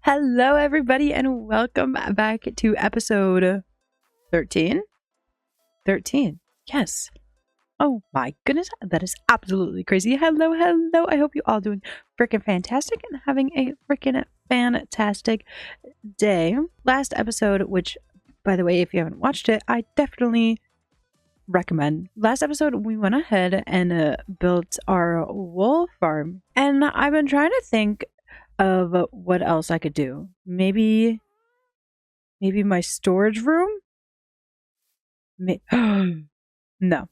Hello, everybody, and welcome back to episode 13. 13. Yes. Oh my goodness, that is absolutely crazy. Hello. I hope you all doing freaking fantastic and having a freaking fantastic day. Last episode, which, by the way, if you haven't watched it, I definitely recommend. Last episode, we went ahead and built our wool farm, and I've been trying to think of what else I could do. Maybe my storage room? No.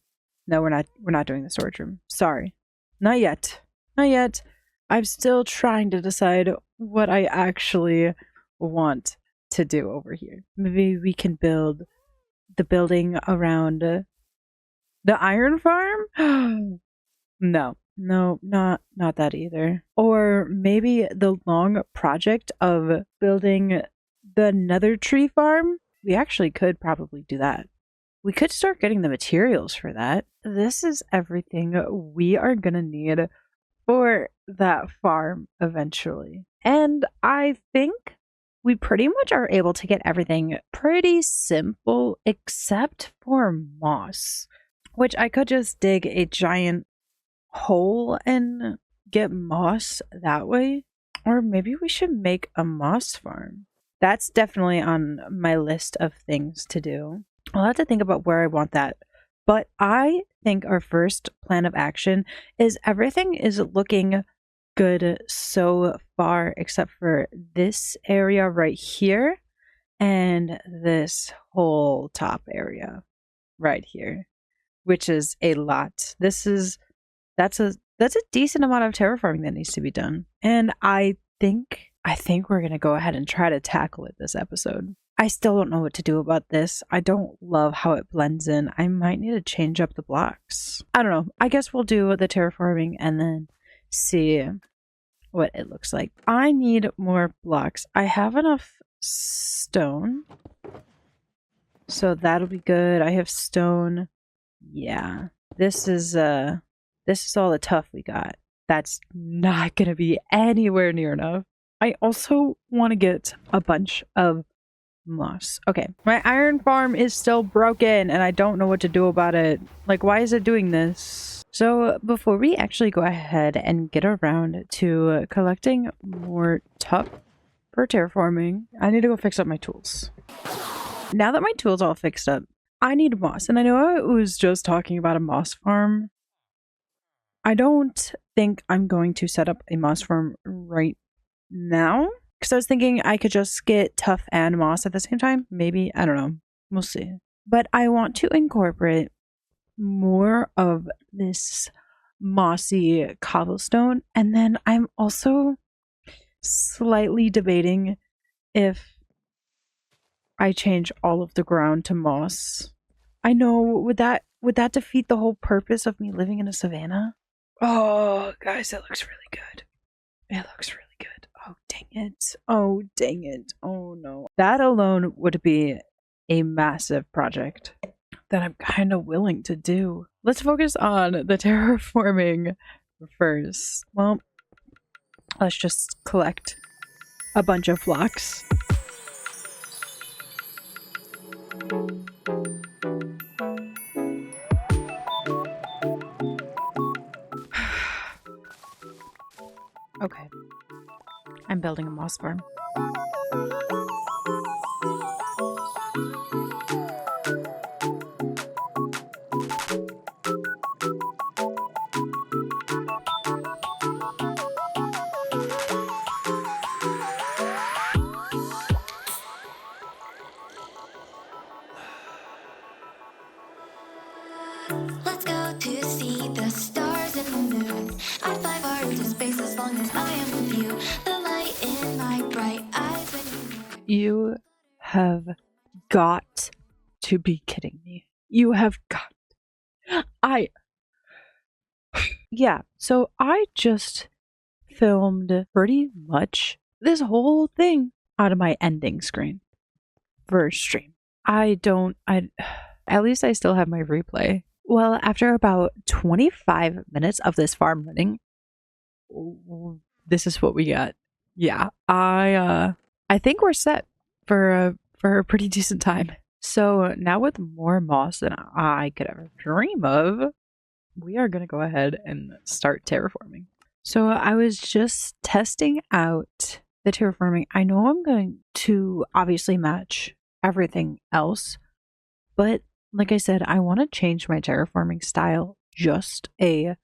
No, we're not doing the storage room. Sorry. Not yet. I'm still trying to decide what I actually want to do over here. Maybe we can build the building around the iron farm? No, not that either. Or maybe the long project of building the nether tree farm. We actually could probably do that. We could start getting the materials for that. This is everything we are gonna need for that farm eventually. And I think we pretty much are able to get everything pretty simple except for moss, which I could just dig a giant hole and get moss that way. Or maybe we should make a moss farm. That's definitely on my list of things to do. I'll have to think about where I want that. But I think our first plan of action is everything is looking good so far except for this area right here and this whole top area right here, which is a lot. That's a decent amount of terraforming that needs to be done. And I think we're going to go ahead and try to tackle it this episode. I still don't know what to do about this. I don't love how it blends in. I might need to change up the blocks. I don't know. I guess we'll do the terraforming and then see what it looks like. I need more blocks. I have enough stone, so that'll be good. I have stone. Yeah. This is all the tuff we got. That's not going to be anywhere near enough. I also want to get a bunch of moss. Okay, my iron farm is still broken and I don't know what to do about it. Like, why is it doing this? So before we actually go ahead and get around to collecting more tuff for terraforming, I need to go fix up my tools. Now that my tools all fixed up, I need moss. And I know I was just talking about a moss farm. I don't think I'm going to set up a moss farm right now, because I was thinking I could just get tuff and moss at the same time. Maybe, I don't know. We'll see. But I want to incorporate more of this mossy cobblestone. And then I'm also slightly debating if I change all of the ground to moss. I know, would that defeat the whole purpose of me living in a savanna? Oh, guys, it looks really good. It looks really good. Oh, dang it. Oh, no. That alone would be a massive project that I'm kind of willing to do. Let's focus on the terraforming first. Well, let's just collect a bunch of blocks. Okay. I'm building a moss farm. Let's go to see the stars and the moon. I'd fly far into space as long as I am with you. The light in my bright eyes when You have got to be kidding me. You have got. Yeah, so I just filmed pretty much this whole thing out of my ending screen for stream. At least I still have my replay. Well, after about 25 minutes of this farm running, this is what we got. Yeah, I think we're set for a pretty decent time. So now with more moss than I could ever dream of, we are gonna go ahead and start terraforming. So I was just testing out the terraforming. I know I'm going to obviously match everything else, but like I said, I want to change my terraforming style just a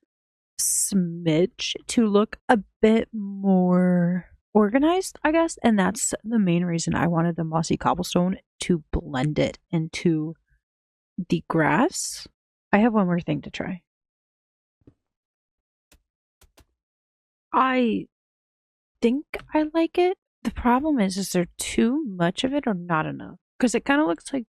smidge to look a bit more organized, I guess. And that's the main reason I wanted the mossy cobblestone to blend it into the grass. I have one more thing to try. I think I like it. The problem is there too much of it or not enough? Because it kind of looks like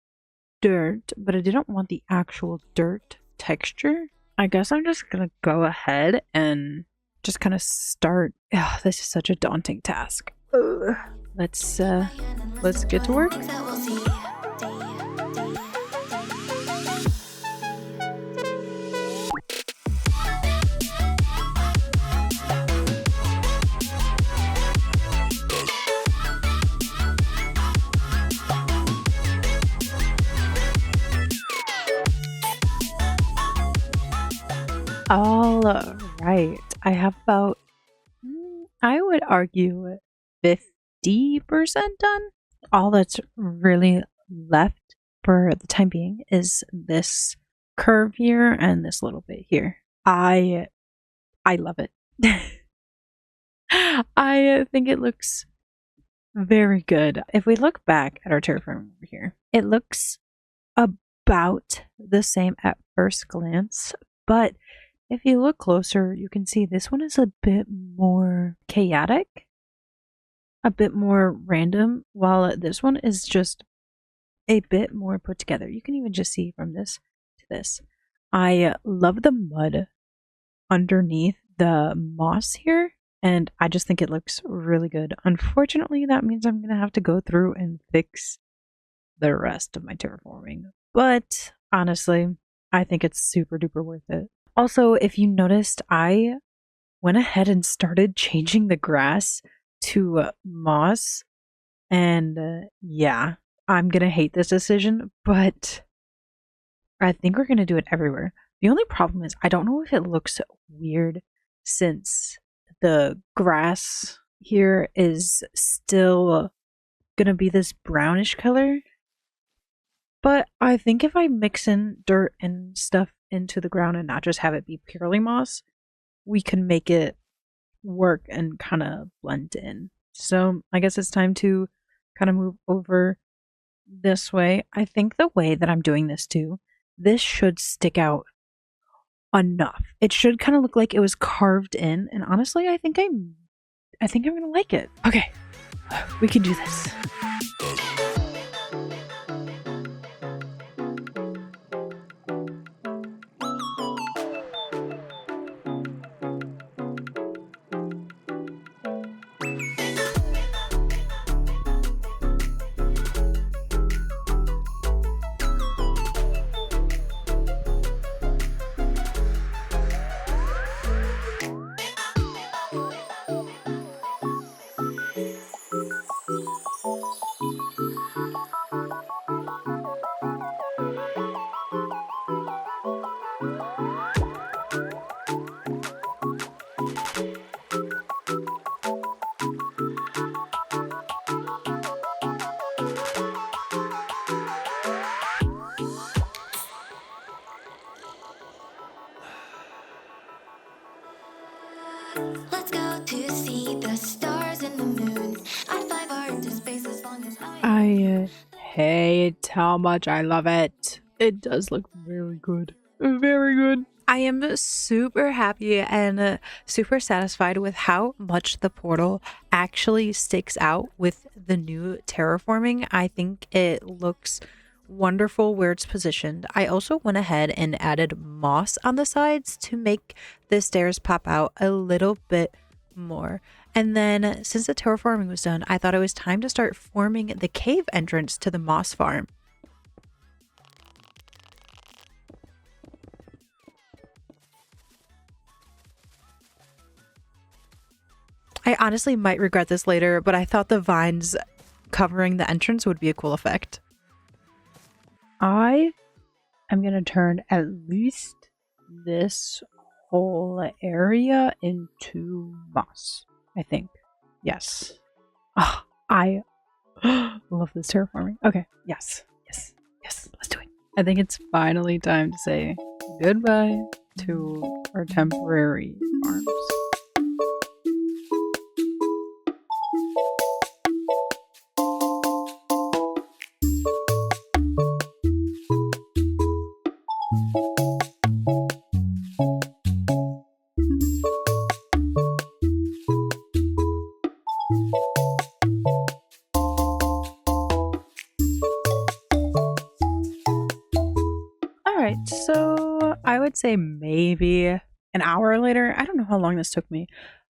dirt, but I didn't want the actual dirt texture. I guess I'm just gonna go ahead and just kind of start. Ugh, this is such a daunting task. Ugh. Let's get to work. All right. I have about, I would argue, 50% done. All that's really left for the time being is this curve here and this little bit here. I love it. I think it looks very good. If we look back at our terraform over here, it looks about the same at first glance, but if you look closer, you can see this one is a bit more chaotic, a bit more random, while this one is just a bit more put together. You can even just see from this to this. I love the mud underneath the moss here, and I just think it looks really good. Unfortunately, that means I'm going to have to go through and fix the rest of my terraforming. But honestly, I think it's super duper worth it. Also, if you noticed, I went ahead and started changing the grass to moss. And yeah, I'm going to hate this decision, but I think we're going to do it everywhere. The only problem is I don't know if it looks weird since the grass here is still going to be this brownish color. But I think if I mix in dirt and stuff into the ground and not just have it be purely moss, we can make it work and kind of blend in. So I guess it's time to kind of move over this way. I think the way that I'm doing this too, this should stick out enough. It should kind of look like it was carved in, and honestly, I think I'm gonna like it. Okay, we can do this. Let's go to see the stars and the moon. I'd fly far into space as long as I I hate how much I love it. It does look very good. Very good. I am super happy and super satisfied with how much the portal actually sticks out with the new terraforming. I think it looks wonderful where it's positioned. I also went ahead and added moss on the sides to make the stairs pop out a little bit more. And then since the terraforming was done, I thought it was time to start forming the cave entrance to the moss farm. I honestly might regret this later, but I thought the vines covering the entrance would be a cool effect. I am going to turn at least this whole area into moss, I think. Yes. Oh, I love this terraforming. Okay, yes, let's do it. I think it's finally time to say goodbye to our temporary farms. Alright, so I would say maybe an hour later. I don't know how long this took me,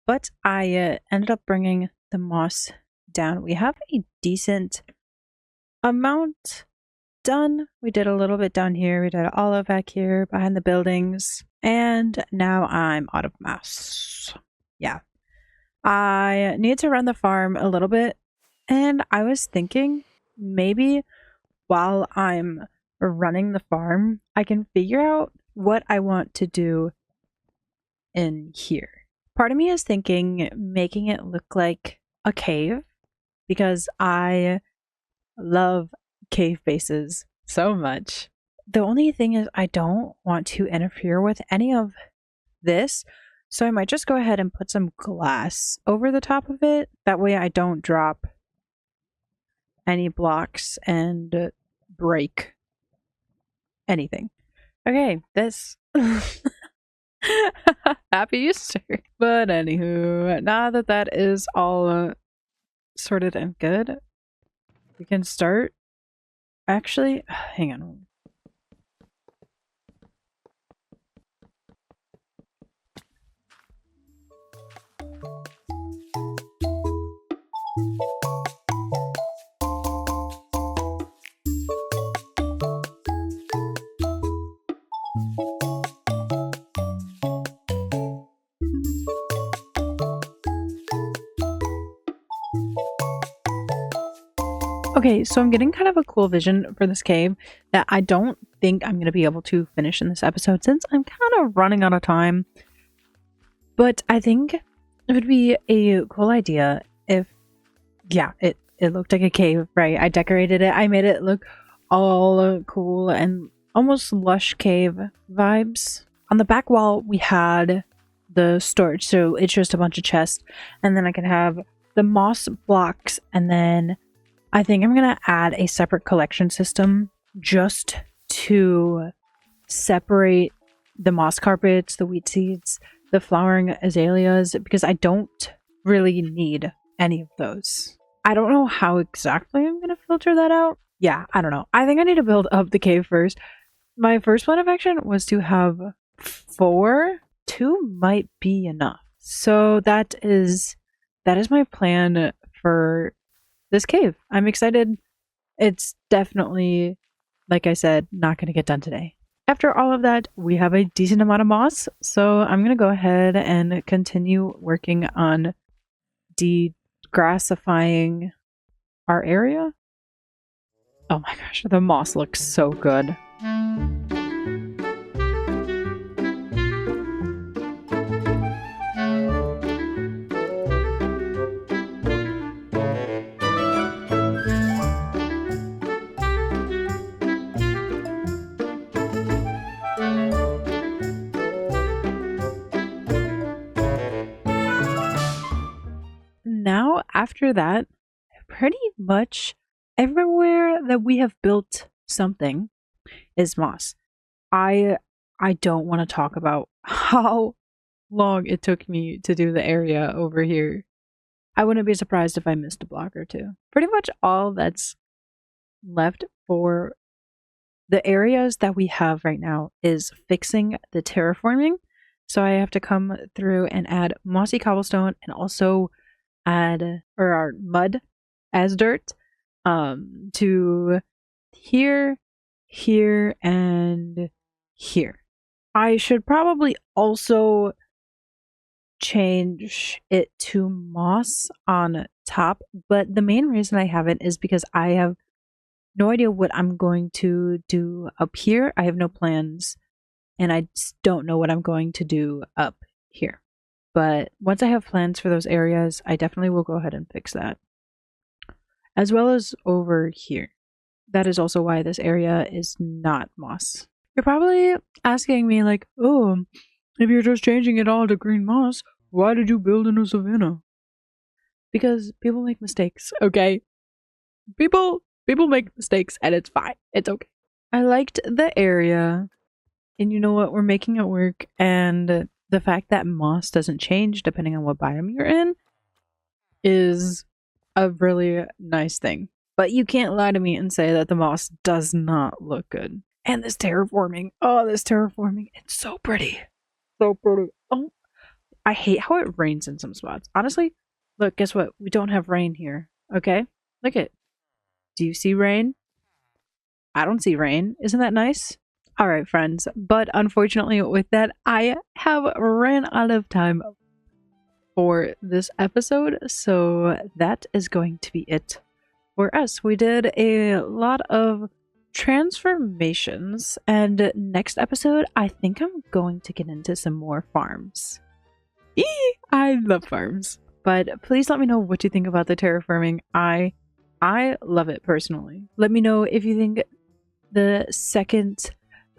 but I ended up bringing the moss down. We have a decent amount done. We did a little bit down here. We did all of back here behind the buildings. And now I'm out of moss. Yeah. I need to run the farm a little bit. And I was thinking maybe while I'm running the farm, I can figure out what I want to do in here. Part of me is thinking making it look like a cave because I love cave bases so much. The only thing is I don't want to interfere with any of this, so I might just go ahead and put some glass over the top of it. That way I don't drop any blocks and break anything. Okay, this happy Easter. But anywho, now that that is all sorted and good, we can start. Actually, hang on. Okay, so I'm getting kind of a cool vision for this cave that I don't think I'm going to be able to finish in this episode since I'm kind of running out of time. But I think it would be a cool idea if, yeah, it looked like a cave, right? I decorated it. I made it look all cool and almost lush cave vibes. On the back wall, we had the storage, so it's just a bunch of chests. And then I can have the moss blocks, and then I think I'm going to add a separate collection system just to separate the moss carpets, the wheat seeds, the flowering azaleas, because I don't really need any of those. I don't know how exactly I'm going to filter that out. Yeah, I don't know. I think I need to build up the cave first. My first plan of action was to have 4. 2 might be enough. So that is my plan for this cave. I'm excited. It's definitely, like I said, not going to get done today. After all of that, we have a decent amount of moss, so I'm going to go ahead and continue working on degrassifying our area. Oh my gosh, the moss looks so good. Now, after that, pretty much everywhere that we have built something is moss. I don't want to talk about how long it took me to do the area over here. I wouldn't be surprised if I missed a block or two. Pretty much all that's left for the areas that we have right now is fixing the terraforming. So I have to come through and add mossy cobblestone and also add or mud as dirt to here, here, and here. I should probably also change it to moss on top, but the main reason I haven't is because I have no idea what I'm going to do up here. I have no plans, and I just don't know what I'm going to do up here. But once I have plans for those areas, I definitely will go ahead and fix that. As well as over here. That is also why this area is not moss. You're probably asking me like, oh, if you're just changing it all to green moss, why did you build in a savanna? Because people make mistakes, okay? People make mistakes and it's fine. It's okay. I liked the area, and you know what? We're making it work, and the fact that moss doesn't change depending on what biome you're in is a really nice thing. But you can't lie to me and say that the moss does not look good. And this terraforming. Oh, this terraforming. It's so pretty. So pretty. Oh, I hate how it rains in some spots. Honestly, look, guess what? We don't have rain here. Okay? Look at. Do you see rain? I don't see rain. Isn't that nice? All right, friends. But unfortunately, with that, I have ran out of time for this episode. So that is going to be it for us. We did a lot of transformations, and next episode, I think I'm going to get into some more farms. I love farms. But please let me know what you think about the terraforming. I love it personally. Let me know if you think the second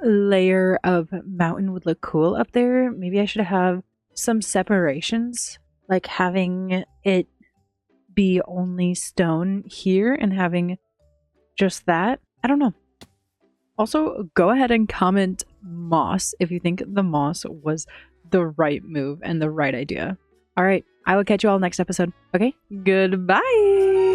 layer of mountain would look cool up there. Maybe I should have some separations, like having it be only stone here and having just that. I don't know. Also, go ahead and comment moss if you think the moss was the right move and the right idea. All right, I will catch you all next episode. Okay, goodbye.